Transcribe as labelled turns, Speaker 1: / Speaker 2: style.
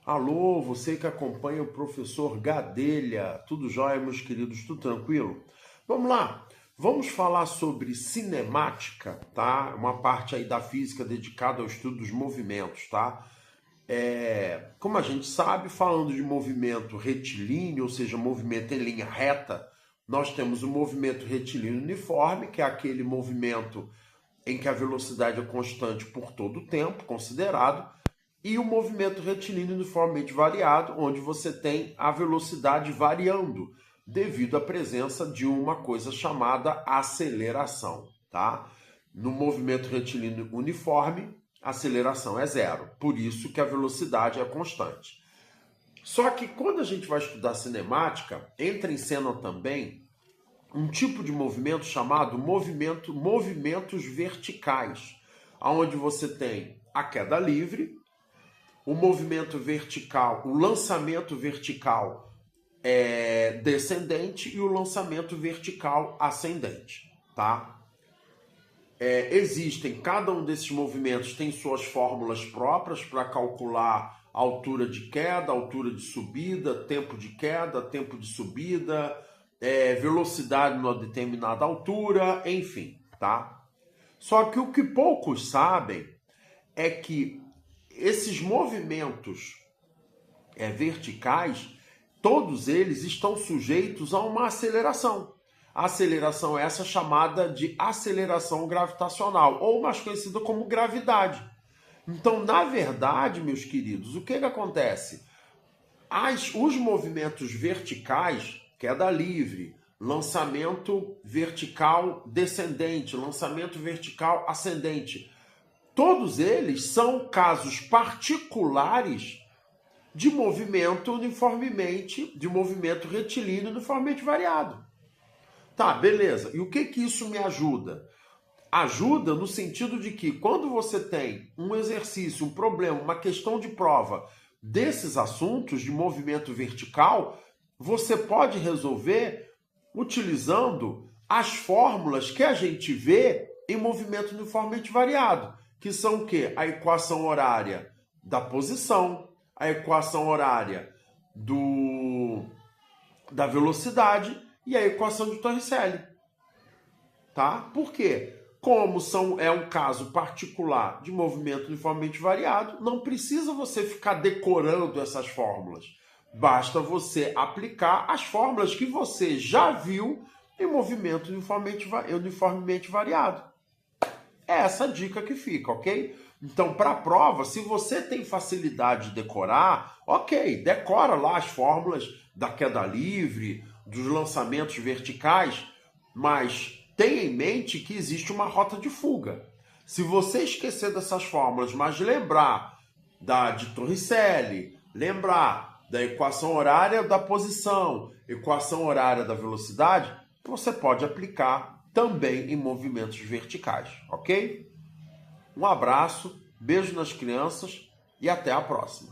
Speaker 1: Alô, você que acompanha o professor Gadelha. Tudo jóia, meus queridos? Tudo tranquilo? Vamos lá. Vamos falar sobre cinemática, tá? Uma parte aí da física dedicada ao estudo dos movimentos, tá? Como a gente sabe, falando de movimento retilíneo, ou seja, movimento em linha reta, nós temos o movimento retilíneo uniforme, que é aquele movimento em que a velocidade é constante por todo o tempo, considerado, e o movimento retilíneo uniformemente variado, onde você tem a velocidade variando, devido à presença de uma coisa chamada aceleração, tá? No movimento retilíneo uniforme, a aceleração é zero, por isso que a velocidade é constante. Só que quando a gente vai estudar cinemática, entra em cena também um tipo de movimento chamado movimentos verticais, onde você tem a queda livre, o movimento vertical, o lançamento vertical descendente e o lançamento vertical ascendente, tá? Cada um desses movimentos tem suas fórmulas próprias para calcular a altura de queda, altura de subida, tempo de queda, tempo de subida, velocidade numa determinada altura, enfim, tá? Só que o que poucos sabem é que esses movimentos verticais, todos eles estão sujeitos a uma aceleração. A aceleração é essa chamada de aceleração gravitacional, ou mais conhecida como gravidade. Então, na verdade, meus queridos, o que acontece? Os movimentos verticais, queda livre, lançamento vertical descendente, lançamento vertical ascendente, todos eles são casos particulares de movimento retilíneo uniformemente variado. Tá, beleza. E o que isso me ajuda? Ajuda no sentido de que quando você tem um exercício, um problema, uma questão de prova desses assuntos de movimento vertical, você pode resolver utilizando as fórmulas que a gente vê em movimento uniformemente variado, que são o quê? A equação horária da posição, a equação horária da velocidade e a equação de Torricelli. Tá? Por quê? Como é um caso particular de movimento uniformemente variado, não precisa você ficar decorando essas fórmulas. Basta você aplicar as fórmulas que você já viu em movimento uniformemente variado. É essa a dica que fica, ok? Então, para a prova, se você tem facilidade de decorar, ok, decora lá as fórmulas da queda livre, dos lançamentos verticais, mas tenha em mente que existe uma rota de fuga. Se você esquecer dessas fórmulas, mas lembrar de Torricelli, lembrar da equação horária da posição, equação horária da velocidade, você pode aplicar também em movimentos verticais, ok? Um abraço, beijo nas crianças e até a próxima.